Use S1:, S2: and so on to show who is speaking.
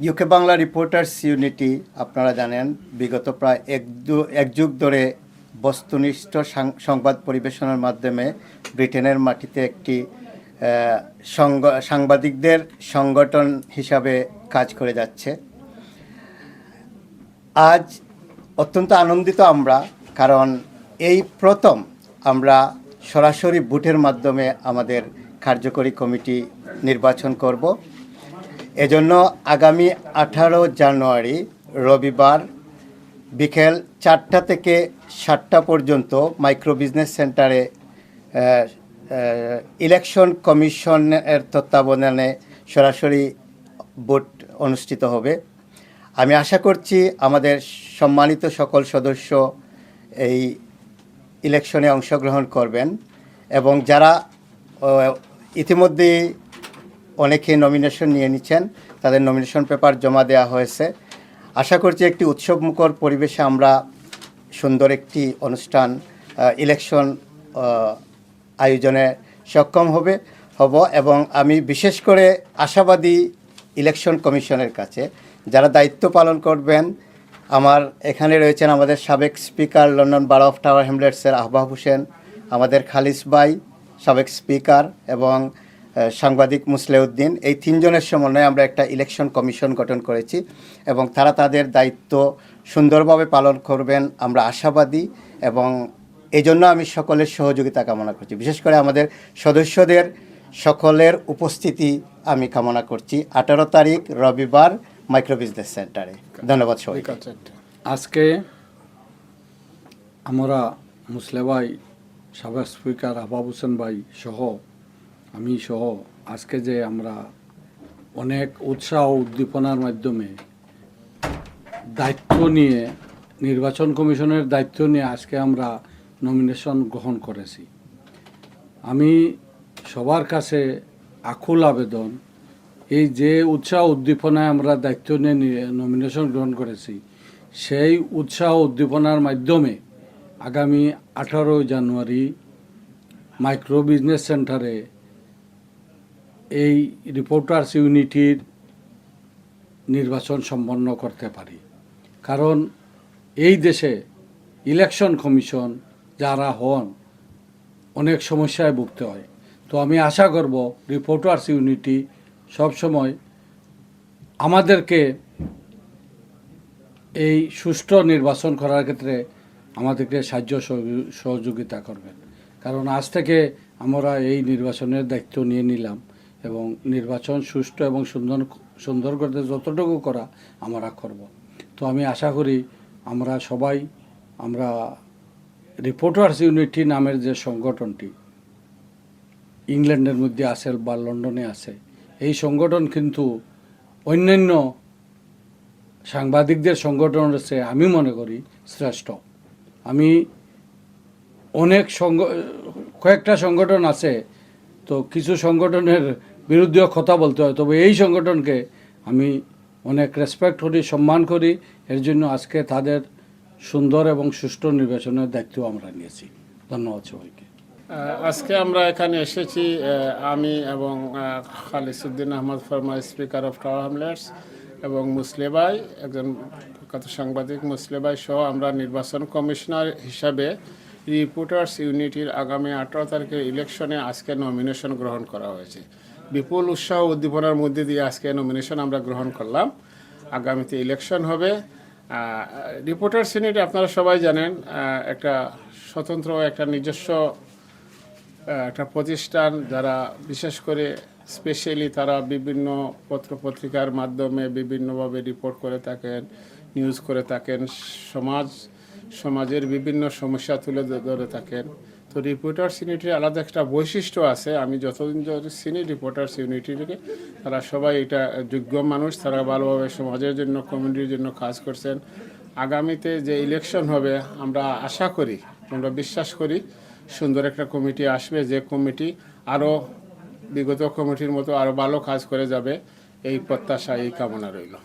S1: UK Bangla reporters unity আপনারা জানেন বিগত প্রায় এক যুগ ধরে বস্তুনিষ্ঠ সংবাদ পরিবেশনের মাধ্যমে ব্রিটেনের মাটিতে একটি সাংবাদিকদের সংগঠন হিসাবে কাজ করে যাচ্ছে। আজ অত্যন্ত আনন্দিত আমরা, কারণ এই প্রথম আমরা সরাসরি ভোটের মাধ্যমে আমাদের কার্যকরী কমিটি নির্বাচন করব। এজন্য আগামী 18 জানুয়ারি রবিবার বিকেল 4টা থেকে 7টা পর্যন্ত মাইক্রো বিজনেস সেন্টারে ইলেকশন কমিশনের তত্ত্বাবধানে সরাসরি ভোট অনুষ্ঠিত হবে। আমি আশা করছি আমাদের সম্মানিত সকল সদস্য এই ইলেকশনে অংশগ্রহণ করবেন এবং যারা ইতিমধ্যেই অনেকে নমিনেশন নিয়ে নিচ্ছেন, তাদের নমিনেশন পেপার জমা দেওয়া হয়েছে। আশা করছি একটি উৎসবমুখর পরিবেশে আমরা সুন্দর একটি অনুষ্ঠান ইলেকশন আয়োজনে সক্ষম হব এবং আমি বিশেষ করে আশাবাদী ইলেকশন কমিশনের কাছে, যারা দায়িত্ব পালন করবেন। আমার এখানে রয়েছেন আমাদের সাবেক speaker London borough of Tower হ্যামলেটসের আহবাব হোসেন, আমাদের খালিস ভাই সাবেক স্পিকার এবং সাংবাদিক মুসলেউদ্দিন। এই তিনজনের সমন্বয়ে আমরা একটা ইলেকশন কমিশন গঠন করেছি এবং তারা তাদের দায়িত্ব সুন্দরভাবে পালন করবেন আমরা আশাবাদী, এবং এই জন্য আমি সকলের সহযোগিতা কামনা করছি। বিশেষ করে আমাদের সদস্যদের সকলের উপস্থিতি আমি কামনা করছি 18 তারিখ রবিবার মাইক্রো বিজনেস সেন্টারে। ধন্যবাদ সবাই।
S2: আজকে আমরা মুসলে ভাই, সাবেক স্পিকার আহবাব হোসেন ভাই সহ আমি সহ আজকে যে আমরা অনেক উৎসাহ উদ্দীপনার মাধ্যমে দায়িত্ব নিয়ে নির্বাচন কমিশনের দায়িত্ব নিয়ে আজকে আমরা নমিনেশন গ্রহণ করেছি। আমি সবার কাছে আকুল আবেদন, এই যে উৎসাহ উদ্দীপনায় আমরা দায়িত্ব নিয়ে নমিনেশন গ্রহণ করেছি, সেই উৎসাহ উদ্দীপনার মাধ্যমে আগামী 18 জানুয়ারি মাইক্রো বিজনেস সেন্টারে এই রিপোর্টার্স ইউনিটির নির্বাচন সম্পন্ন করতে পারি। কারণ এই দেশে ইলেকশন কমিশন যারা হন অনেক সমস্যায় ভুগতে হয়। তো আমি আশা করব রিপোর্টার্স ইউনিটি সবসময় আমাদেরকে এই সুষ্ঠু নির্বাচন করার ক্ষেত্রে আমাদেরকে সাহায্য সহযোগিতা করবেন। কারণ আজ থেকে আমরা এই নির্বাচনের দায়িত্ব নিয়ে নিলাম এবং নির্বাচন সুষ্ঠু এবং সুন্দর করতে যতটুকু করা আমরা করব। তো আমি আশা করি আমরা সবাই রিপোর্টার্স ইউনিটি নামের যে সংগঠনটি ইংল্যান্ডের মধ্যে আছে বা লন্ডনে আছে, এই সংগঠন কিন্তু অন্যান্য সাংবাদিকদের সংগঠনের চেয়ে আমি মনে করি শ্রেষ্ঠ। আমি অনেক কয়েকটা সংগঠন আছে, তো কিছু সংগঠনের বিরুদ্ধেও কথা বলতে হয়, তবে এই সংগঠনকে আমি অনেক রেসপেক্ট করি, সম্মান করি। এর জন্য আজকে তাদের সুন্দর এবং সুষ্ঠু নির্বাচনের দায়িত্ব আমরা নিয়েছি। ধন্যবাদ সবাইকে।
S3: আজকে আমরা এখানে এসেছি, আমি এবং Khalisuddin Ahmed former, speaker of Tower Hamlets, এবং মুসলে ভাই, একজন কত সাংবাদিক মুসলে ভাই সহ আমরা নির্বাচন কমিশনার হিসাবে রিপোর্টার্স ইউনিটির আগামী 18 তারিখের ইলেকশনে আজকে নমিনেশন গ্রহণ করা হয়েছে। বিপুল উৎসাহ উদ্দীপনার মধ্যে দিয়ে আজকে নমিনেশন আমরা গ্রহণ করলাম। আগামীতে ইলেকশন হবে। রিপোর্টার্স ইউনিট আপনারা সবাই জানেন একটা স্বতন্ত্র একটা নিজস্ব একটা প্রতিষ্ঠান, যারা বিশেষ করে স্পেশালি তারা বিভিন্ন পত্রপত্রিকার মাধ্যমে বিভিন্নভাবে রিপোর্ট করে থাকেন, নিউজ করে থাকেন, সমাজের বিভিন্ন সমস্যা তুলে ধরে থাকেন। তো রিপোর্টার্স ইউনিটির আলাদা একটা বৈশিষ্ট্য আছে। আমি যতদিন চিনি রিপোর্টার্স ইউনিটিকে, তারা সবাই এটা যোগ্য মানুষ, তারা ভালোভাবে সমাজের জন্য, কমিউনিটির জন্য কাজ করছেন। আগামীতে যে ইলেকশন হবে আমরা আশা করি, আমরা বিশ্বাস করি সুন্দর একটা কমিটি আসবে, যে কমিটি আরও বিগত কমিটির মতো আরও ভালো কাজ করে যাবে, এই প্রত্যাশা, এই কামনা রইল।